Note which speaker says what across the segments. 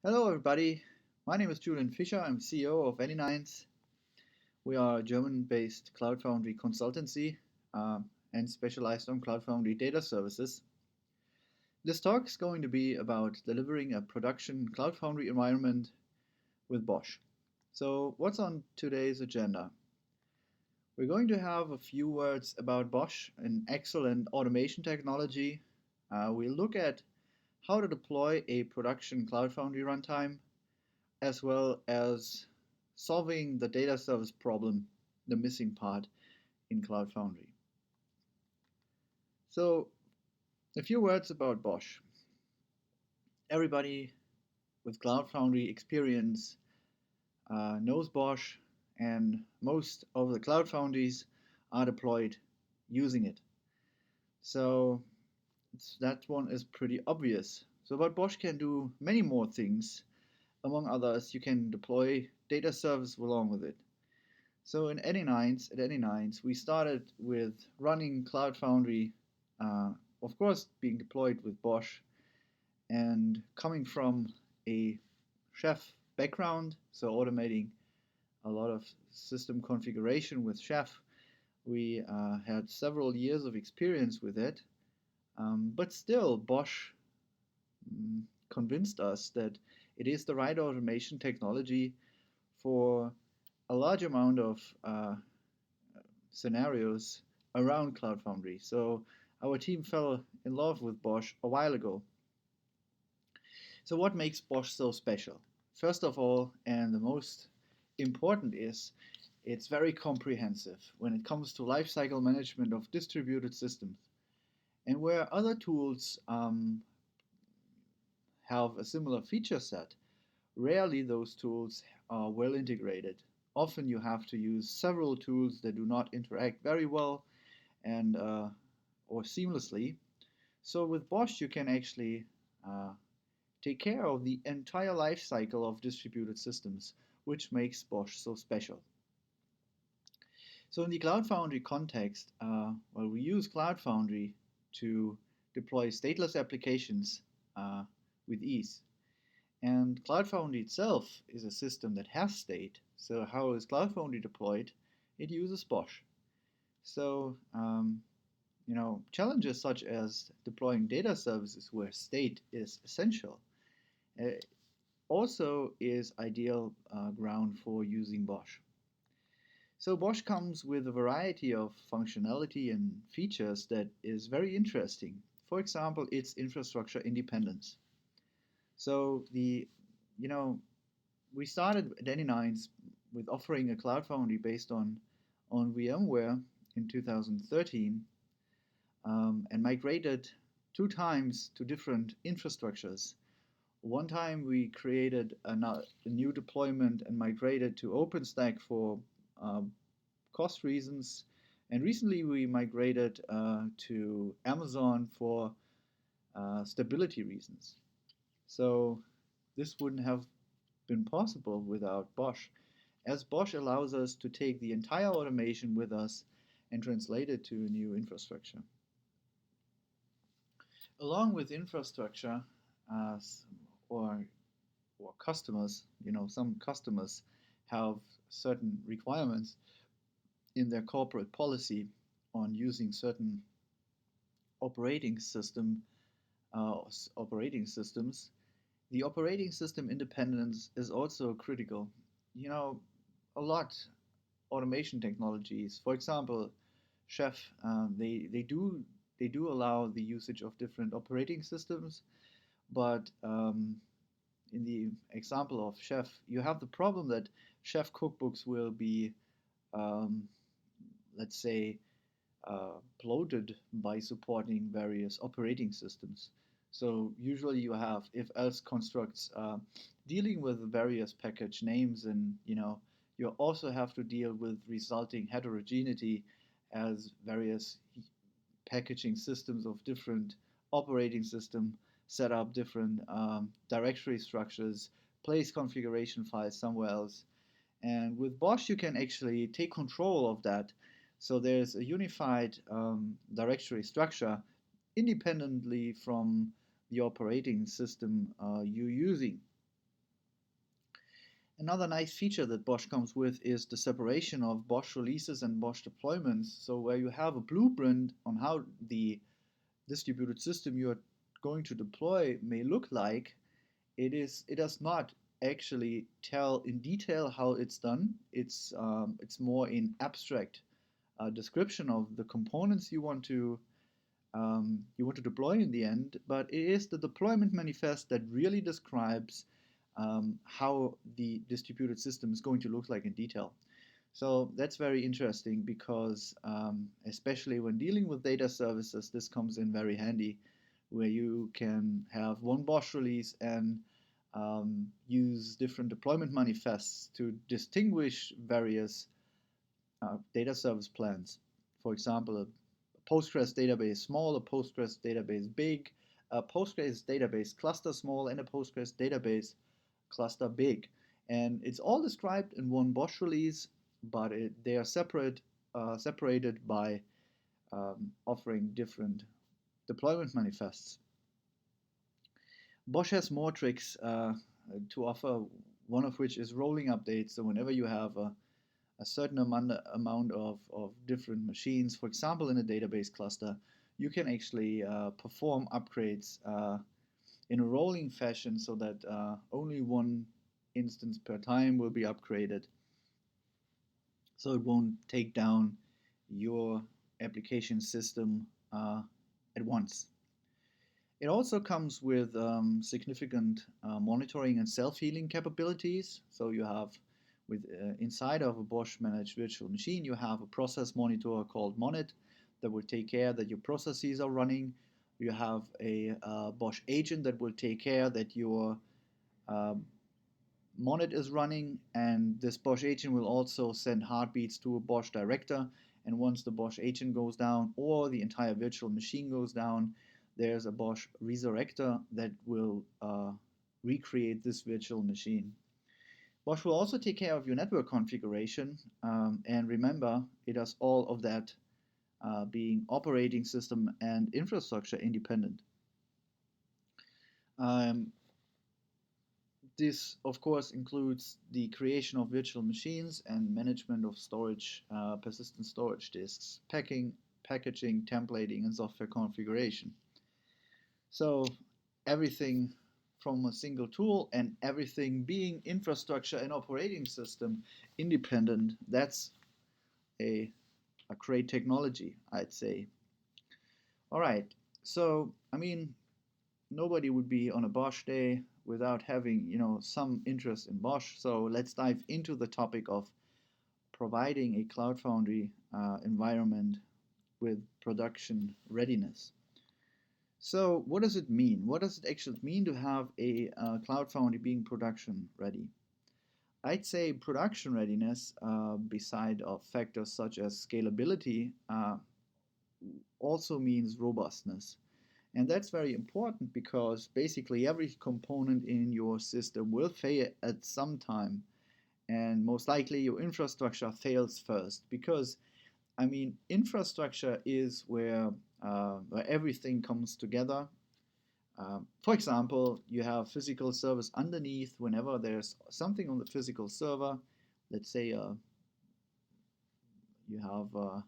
Speaker 1: Hello everybody, my name is Julian Fischer, I'm CEO of anynines. We are a German-based Cloud Foundry consultancy and specialized on Cloud Foundry data services. This talk is going to be about delivering a production Cloud Foundry environment with Bosh. So what's on today's agenda? We're going to have a few words about Bosh, an excellent automation technology. We'll look at how to deploy a production Cloud Foundry runtime, as well as solving the data service problem, the missing part in Cloud Foundry. So a few words about Bosh. Everybody with Cloud Foundry experience knows Bosh, and most of the Cloud Foundries are deployed using it. So that one is pretty obvious. So but Bosh can do many more things. Among others, you can deploy data service along with it. So at anynines, we started with running Cloud Foundry, of course being deployed with Bosh, and coming from a Chef background, so automating a lot of system configuration with Chef. We had several years of experience with it, but still Bosh convinced us that it is the right automation technology for a large amount of scenarios around Cloud Foundry. So our team fell in love with Bosh a while ago. So what makes Bosh so special? First of all, and the most important is, it's very comprehensive when it comes to lifecycle management of distributed systems. And where other tools have a similar feature set, rarely those tools are well integrated. Often you have to use several tools that do not interact very well and or seamlessly. So with Bosh you can actually take care of the entire life cycle of distributed systems, which makes Bosh so special. So in the Cloud Foundry context, we use Cloud Foundry to deploy stateless applications with ease. And Cloud Foundry itself is a system that has state. So how is Cloud Foundry deployed? It uses Bosh. So challenges such as deploying data services where state is essential also is ideal ground for using Bosh. So Bosh comes with a variety of functionality and features that is very interesting. For example, its infrastructure independence. So we started at anynines with offering a Cloud Foundry based on VMware in 2013 and migrated 2 times to different infrastructures. One time we created a new deployment and migrated to OpenStack for cost reasons, and recently we migrated to Amazon for stability reasons. So this wouldn't have been possible without Bosh, as Bosh allows us to take the entire automation with us and translate it to a new infrastructure. Along with infrastructure or customers, some customers have certain requirements in their corporate policy on using certain operating systems. The operating system independence is also critical. A lot automation technologies, for example, Chef, they do allow the usage of different operating systems, but in the example of Chef, you have the problem that Chef cookbooks will be, let's say, bloated by supporting various operating systems. So usually you have if-else constructs dealing with various package names, and you also have to deal with resulting heterogeneity as various packaging systems of different operating system set up different directory structures, place configuration files somewhere else. And with Bosh you can actually take control of that. So there's a unified directory structure independently from the operating system you're using. Another nice feature that Bosh comes with is the separation of Bosh releases and Bosh deployments. So where you have a blueprint on how the distributed system you are going to deploy may look like, it does not actually tell in detail how it's done. It's more in abstract description of the components you want to deploy in the end, but it is the deployment manifest that really describes how the distributed system is going to look like in detail. So that's very interesting because especially when dealing with data services, this comes in very handy, where you can have one Bosh release and use different deployment manifests to distinguish various data service plans. For example, a Postgres database small, a Postgres database big, a Postgres database cluster small, and a Postgres database cluster big. And it's all described in one Bosh release, but they are separated by offering different deployment manifests. Bosh has more tricks to offer, one of which is rolling updates. So whenever you have a certain amount of different machines, for example, in a database cluster, you can actually perform upgrades in a rolling fashion so that only one instance per time will be upgraded. So it won't take down your application system at once. It also comes with significant monitoring and self-healing capabilities. So you have inside of a Bosh managed virtual machine, you have a process monitor called Monit that will take care that your processes are running. You have a Bosh agent that will take care that your Monit is running, and this Bosh agent will also send heartbeats to a Bosh director. And once the Bosh agent goes down or the entire virtual machine goes down, there's a Bosh resurrector that will recreate this virtual machine. Bosh will also take care of your network configuration, and remember, it does all of that being operating system and infrastructure independent. This, of course, includes the creation of virtual machines and management of storage, persistent storage disks, packaging, templating, and software configuration. So everything from a single tool and everything being infrastructure and operating system independent, that's a great technology, I'd say. All right, so I mean, nobody would be on a Bosh day without having, some interest in Bosh. So let's dive into the topic of providing a Cloud Foundry environment with production readiness. So what does it mean? What does it actually mean to have a Cloud Foundry being production ready? I'd say production readiness, beside of factors such as scalability, also means robustness. And that's very important because basically every component in your system will fail at some time. And most likely your infrastructure fails first because, infrastructure is where everything comes together. For example, you have physical servers underneath. Whenever there's something on the physical server, let's say you have a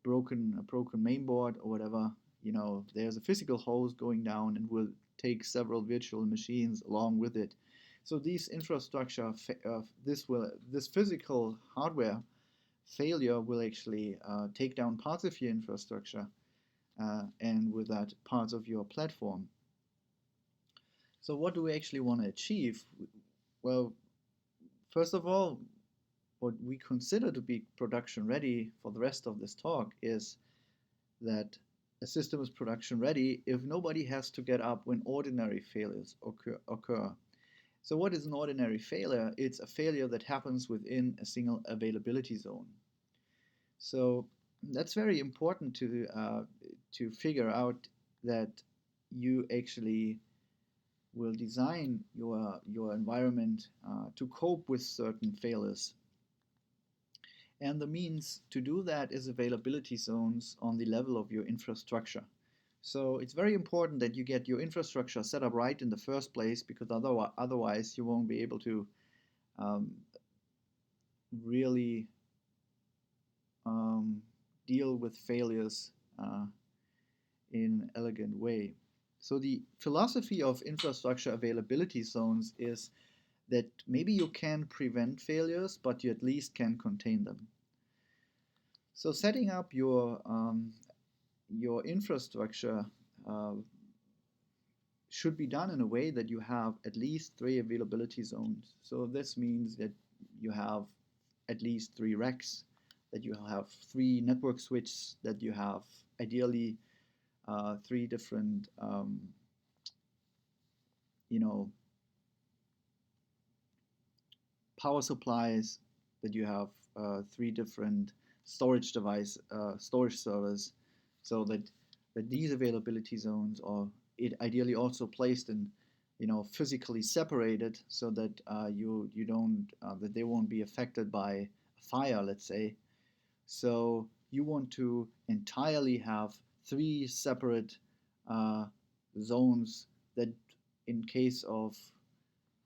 Speaker 1: broken mainboard or whatever, there's a physical host going down and will take several virtual machines along with it. So these infrastructure, this physical hardware failure will actually take down parts of your infrastructure and with that parts of your platform. So what do we actually want to achieve? Well, first of all, what we consider to be production ready for the rest of this talk is that a system is production ready if nobody has to get up when ordinary failures occur. So what is an ordinary failure? It's a failure that happens within a single availability zone. So that's very important to figure out that you actually will design your environment to cope with certain failures. And the means to do that is availability zones on the level of your infrastructure. So it's very important that you get your infrastructure set up right in the first place, because otherwise you won't be able to um, really deal with failures in an elegant way. So the philosophy of infrastructure availability zones is that maybe you can prevent failures, but you at least can contain them. So setting up your infrastructure should be done in a way that you have at least 3 availability zones. So this means that you have at least 3 racks, that you have 3 network switches, that you have ideally 3 different power supplies, that you have 3 different storage storage servers, so that these availability zones are ideally also placed in, physically separated, so that you don't that they won't be affected by a fire, let's say. So you want to entirely have 3 separate zones that, in case uh,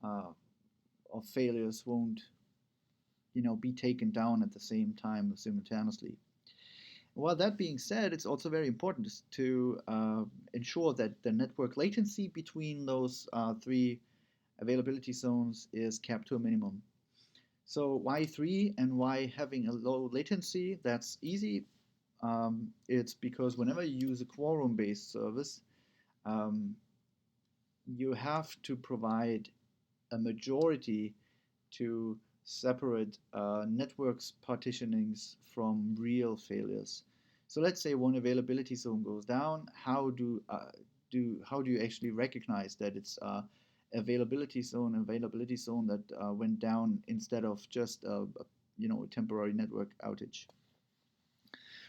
Speaker 1: of failures, won't be taken down at the same time simultaneously. While that being said, it's also very important to ensure that the network latency between those 3 availability zones is kept to a minimum. So why 3 and why having a low latency? That's easy. It's because whenever you use a quorum-based service, you have to provide a majority to separate networks partitionings from real failures. So let's say one availability zone goes down. How do you actually recognize that it's availability zone that went down instead of just a temporary network outage?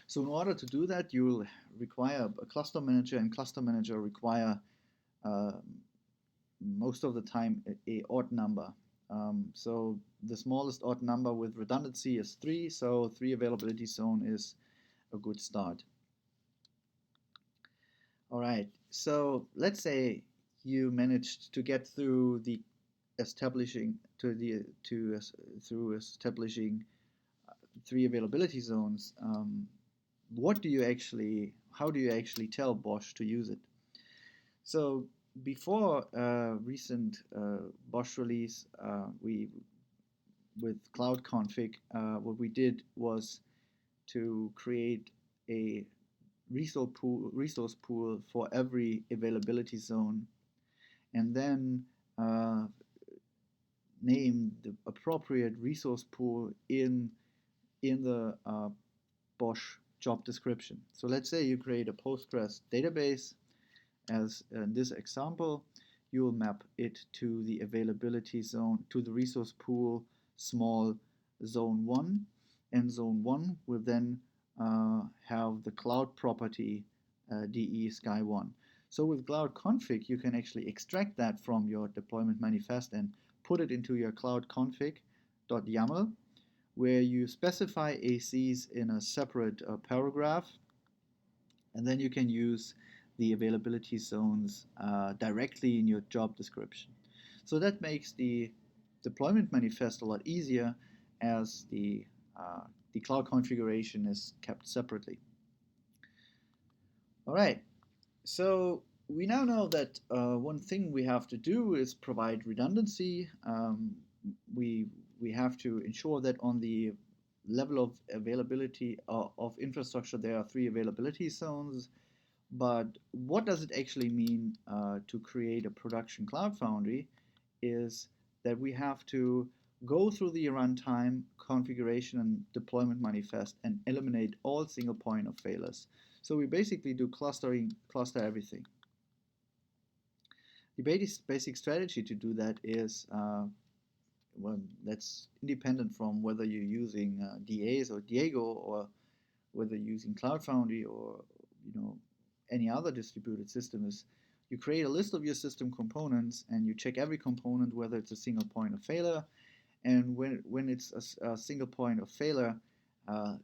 Speaker 1: So in order to do that, you'll require a cluster manager, and cluster manager require most of the time a odd number. So the smallest odd number with redundancy is 3, so 3 availability zone is a good start. All right, so let's say you managed to get through the establishing through establishing 3 availability zones. How do you actually tell Bosh to use it? So before recent Bosh release, with Cloud Config, what we did was to create a resource pool for every availability zone, and then name the appropriate resource pool in the Bosh job description. So let's say you create a Postgres database. As in this example, you will map it to the availability zone, to the resource pool small zone 1, and zone 1 will then have the cloud property DE sky 1. So with Cloud Config, you can actually extract that from your deployment manifest and put it into your cloud config.yaml, where you specify ACs in a separate paragraph, and then you can use the availability zones directly in your job description. So that makes the deployment manifest a lot easier, as the cloud configuration is kept separately. All right, so we now know that one thing we have to do is provide redundancy. We have to ensure that on the level of availability of infrastructure, there are 3 availability zones. But what does it actually mean to create a production Cloud Foundry is that we have to go through the runtime, configuration, and deployment manifest and eliminate all single point of failures. So we basically do cluster everything. The basic strategy to do that is, well, that's independent from whether you're using DAs or Diego, or whether you're using Cloud Foundry or any other distributed system, is you create a list of your system components and you check every component whether it's a single point of failure. And when it's a single point of failure,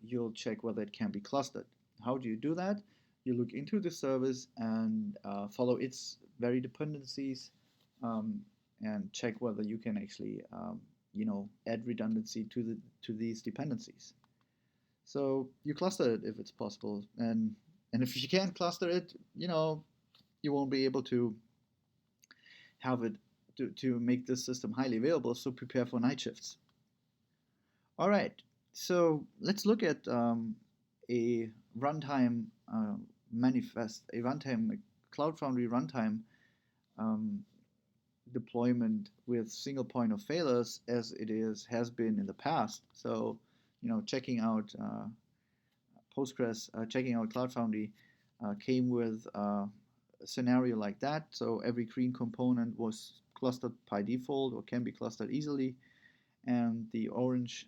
Speaker 1: you'll check whether it can be clustered. How do you do that? You look into the service and follow its very dependencies, and check whether you can actually add redundancy to these dependencies. So you cluster it if it's possible, and if you can't cluster it, you won't be able to have it to make this system highly available. So prepare for night shifts. All right, so let's look at a runtime a runtime Cloud Foundry runtime um, deployment with single point of failures as it has been in the past. So, checking out Postgres, checking out Cloud Foundry came with a scenario like that. So every green component was clustered by default or can be clustered easily, and the orange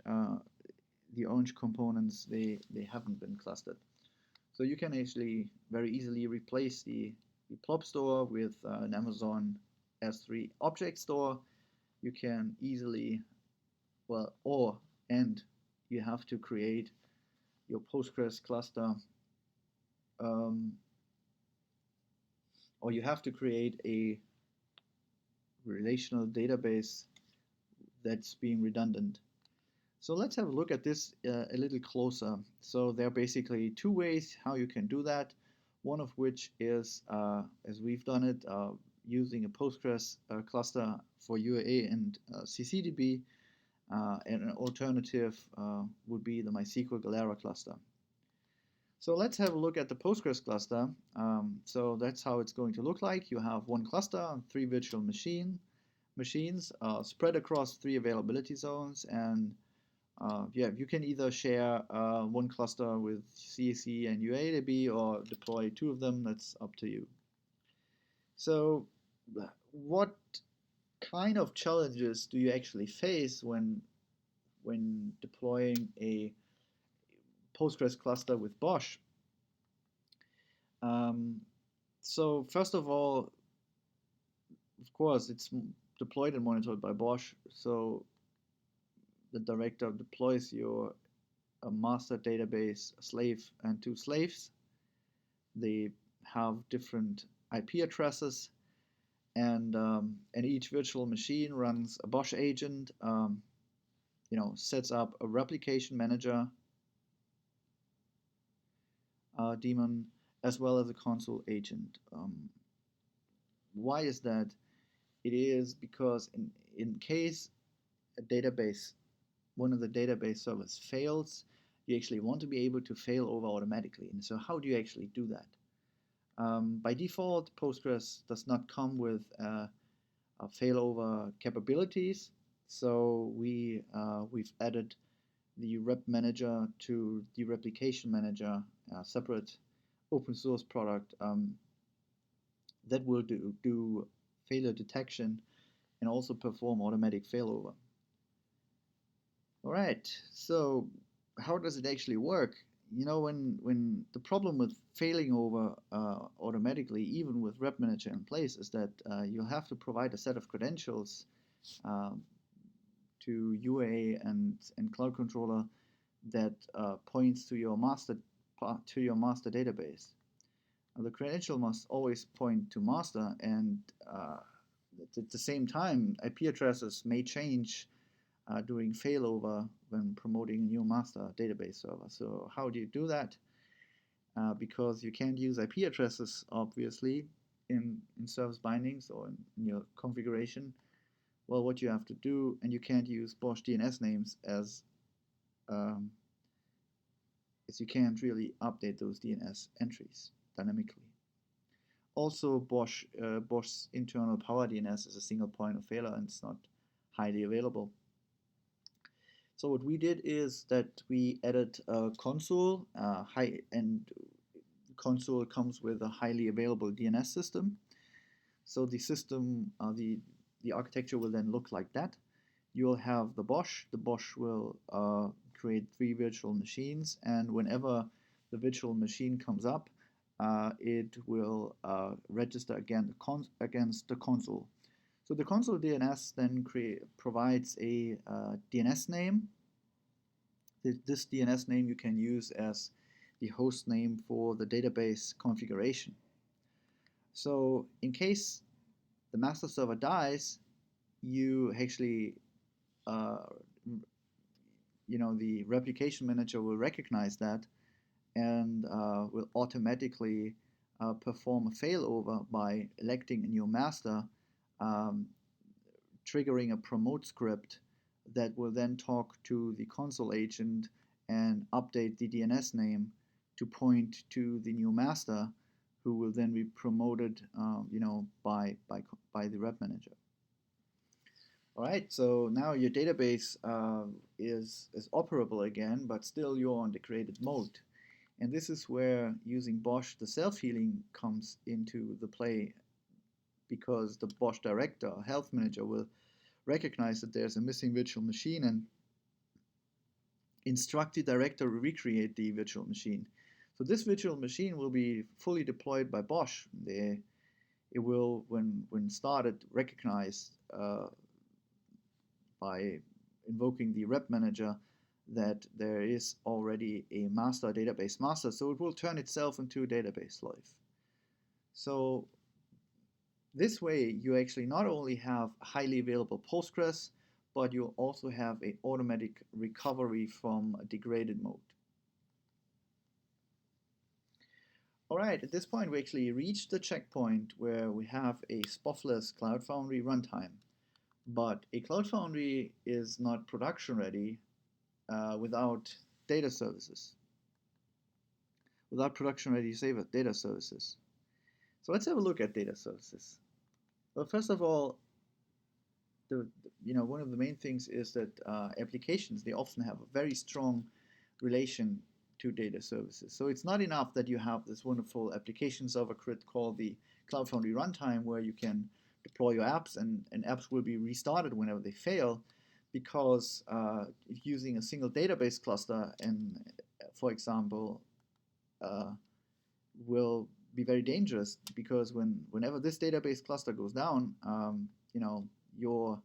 Speaker 1: components they haven't been clustered. So you can actually very easily replace the plop store with an Amazon S3 object store. You can easily, and you have to create your Postgres cluster, or you have to create a relational database that's being redundant. So let's have a look at this a little closer. So there are basically two ways how you can do that. One of which is, as we've done it, using a Postgres cluster for UAA and CC DB, and an alternative would be the MySQL Galera cluster. So let's have a look at the Postgres cluster. So that's how it's going to look like. You have one cluster, 3 virtual machines spread across 3 availability zones, and you can either share one cluster with CC and UADB or deploy 2 of them. That's up to you. So what kind of challenges do you actually face when deploying a Postgres cluster with Bosh? So first of all, of course, it's deployed and monitored by Bosh. So the director deploys your master database slave and 2 slaves. They have different IP addresses, and each virtual machine runs a Bosh agent. Sets up a replication manager daemon as well as a console agent. Why is that? It is because in case one of the database servers fails, you actually want to be able to fail over automatically. And so how do you actually do that? By default, Postgres does not come with failover capabilities. So we've added the rep manager to the replication manager, a separate open source product that will do failure detection and also perform automatic failover. All right, so how does it actually work? When the problem with failing over automatically, even with rep manager in place, is that you'll have to provide a set of credentials to UA and Cloud Controller that points to your master database. The credential must always point to master, and at the same time, IP addresses may change during failover when promoting a new master database server. So how do you do that? Because you can't use IP addresses, obviously, in service bindings or in your configuration. Well, what you have to do, and you can't use Bosh DNS names as you can't really update those DNS entries dynamically. Also, Bosh's internal power DNS is a single point of failure and it's not highly available. So what we did is that we added a console, console comes with a highly available DNS system. So the system, the architecture will then look like that. You'll have the Bosh. The Bosh will create 3 virtual machines, and whenever the virtual machine comes up, it will register against the console. So the console DNS then provides a DNS name. This DNS name you can use as the host name for the database configuration. So in case the master server dies, you actually the replication manager will recognize that and will automatically perform a failover by electing a new master, um, triggering a promote script that will then talk to the console agent and update the DNS name to point to the new master, who will then be promoted, by the rep manager. All right, so now your database is operable again, but still you're on the created mode. And this is where using Bosh, the self-healing, comes into the play, because the Bosh director, health manager, will recognize that there's a missing virtual machine and instruct the director to recreate the virtual machine. So this virtual machine will be fully deployed by Bosh. It will, when started, recognize by invoking the rep manager that there is already a master, database master, so it will turn itself into a database slave. So this way you actually not only have highly available Postgres, but you'll also have an automatic recovery from a degraded mode. All right, at this point we actually reached the checkpoint where we have a SPOF-less Cloud Foundry runtime. But a Cloud Foundry is not production ready without data services, without production ready data services. So let's have a look at data services. Well, first of all, one of the main things is that applications, they often have a very strong relation to data services. So it's not enough that you have this wonderful application server kit called the Cloud Foundry Runtime, where you can deploy your apps and apps will be restarted whenever they fail, because using a single database cluster, and for example, will be very dangerous, because whenever this database cluster goes down, you'll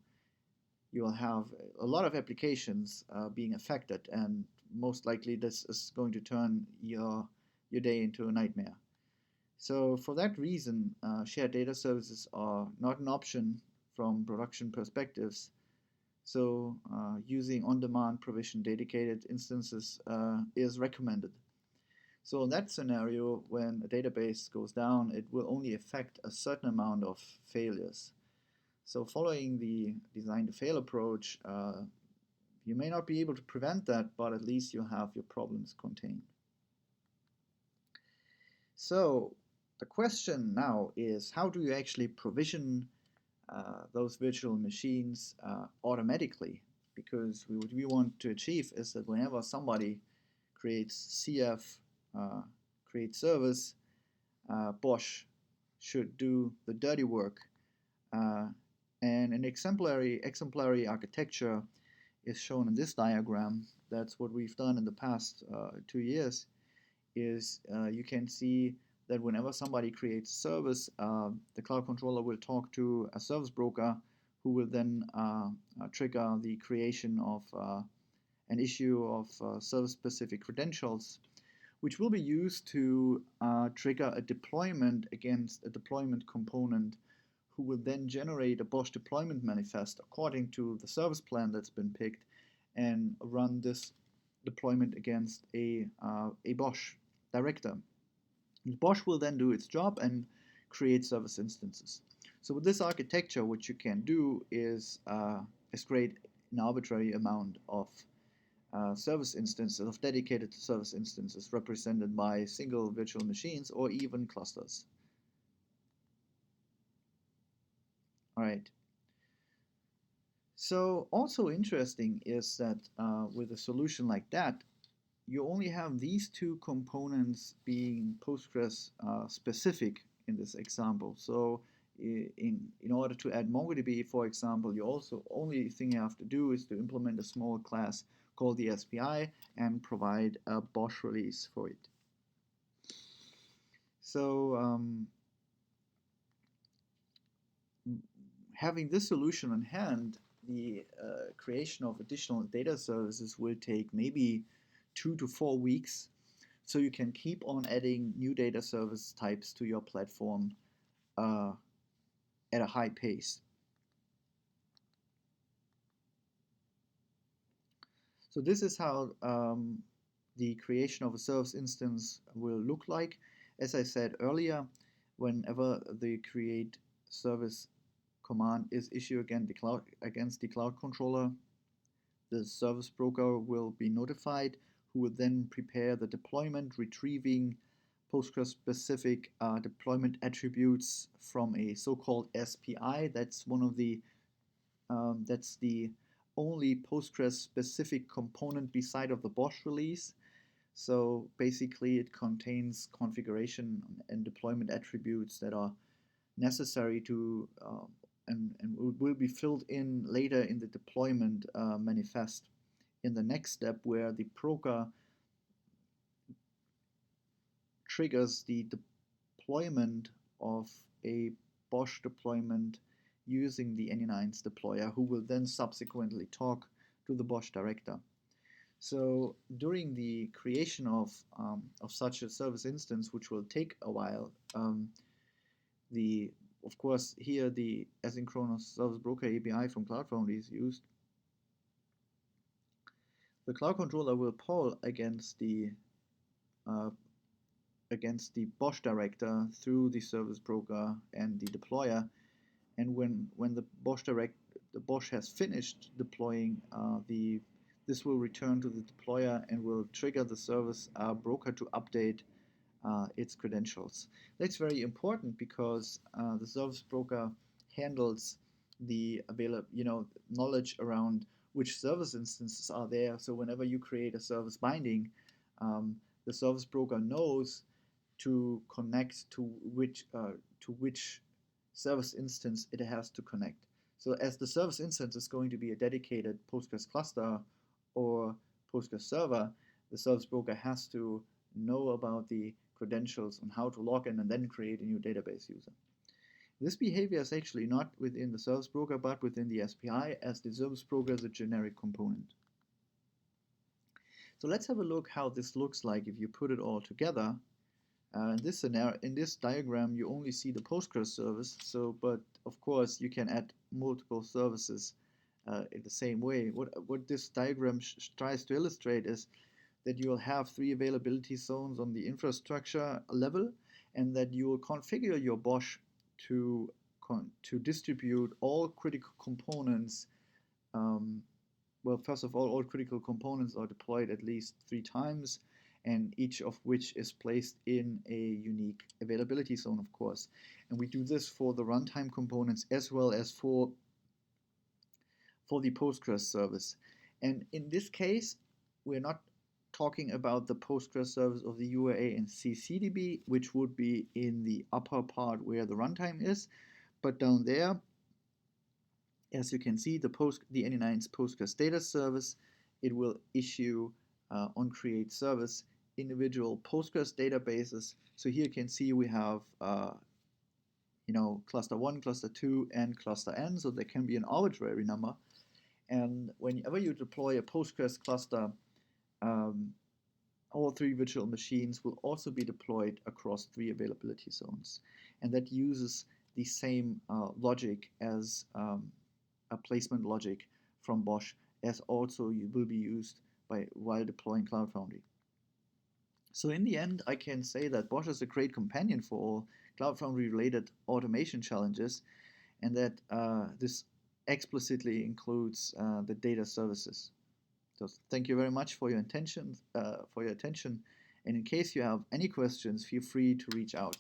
Speaker 1: have a lot of applications being affected, and most likely this is going to turn your day into a nightmare. So for that reason, shared data services are not an option from production perspectives. So using on-demand provision dedicated instances is recommended. So in that scenario, when a database goes down, it will only affect a certain amount of failures. So following the design to fail approach, you may not be able to prevent that, but at least you'll have your problems contained. So the question now is, how do you actually provision those virtual machines automatically? Because what we want to achieve is that whenever somebody creates CF, creates service, Bosh should do the dirty work. And an exemplary architecture is shown in this diagram. That's what we've done in the past 2 years. Is you can see that whenever somebody creates a service, the cloud controller will talk to a service broker, who will then trigger the creation of an issue of service-specific credentials, which will be used to trigger a deployment against a deployment component, who will then generate a Bosh deployment manifest according to the service plan that's been picked, and run this deployment against a Bosh director. And Bosh will then do its job and create service instances. So with this architecture, what you can do is create an arbitrary amount of service instances, of dedicated service instances, represented by single virtual machines or even clusters. All right. So also interesting is that with a solution like that, you only have these two components being Postgres specific in this example. So in order to add MongoDB, for example, you also only thing you have to do is to implement a small class called the SPI and provide a Bosh release for it. So having this solution on hand, the creation of additional data services will take maybe 2 to 4 weeks, so you can keep on adding new data service types to your platform at a high pace. So this is how the creation of a service instance will look like. As I said earlier, whenever the create service command is issued against the cloud controller, the service broker will be notified, who will then prepare the deployment, retrieving Postgres-specific deployment attributes from a so-called SPI. That's that's the only Postgres-specific component beside of the Bosh release. So basically, it contains configuration and deployment attributes that are necessary to and will be filled in later in the deployment manifest in the next step, where the broker triggers the deployment of a Bosh deployment using the anynines deployer, who will then subsequently talk to the Bosh director. So during the creation of such a service instance, which will take a while, of course here the asynchronous service broker API from Cloud Foundry is used. The cloud controller will poll against the Bosh director through the service broker and the deployer, and when the Bosh has finished deploying, this will return to the deployer and will trigger the service broker to update its credentials. That's very important because the service broker handles the knowledge around which service instances are there. So whenever you create a service binding, the service broker knows to connect to which service instance it has to connect. So as the service instance is going to be a dedicated Postgres cluster or Postgres server, the service broker has to know about the credentials on how to log in and then create a new database user. This behavior is actually not within the service broker, but within the SPI, as the service broker is a generic component. So let's have a look how this looks like if you put it all together. In this diagram, you only see the Postgres service. But of course, you can add multiple services in the same way. What this diagram tries to illustrate is that you will have 3 availability zones on the infrastructure level, and that you will configure your Bosh to distribute all critical components. Well, first of all critical components are deployed at least 3 times, and each of which is placed in a unique availability zone, of course. And we do this for the runtime components as well as for the Postgres service. And in this case, we're not talking about the Postgres service of the UAA and CC DB, which would be in the upper part where the runtime is, but down there, as you can see, the anynines Postgres data service, it will issue on create service individual Postgres databases. So here you can see we have cluster 1, cluster 2, and cluster n, so there can be an arbitrary number. And whenever you deploy a Postgres cluster, all 3 virtual machines will also be deployed across 3 availability zones. And that uses the same logic as a placement logic from Bosh, as also will be used while deploying Cloud Foundry. So in the end, I can say that Bosh is a great companion for all Cloud Foundry related automation challenges, and that this explicitly includes the data services. So thank you very much for your attention. And in case you have any questions, feel free to reach out.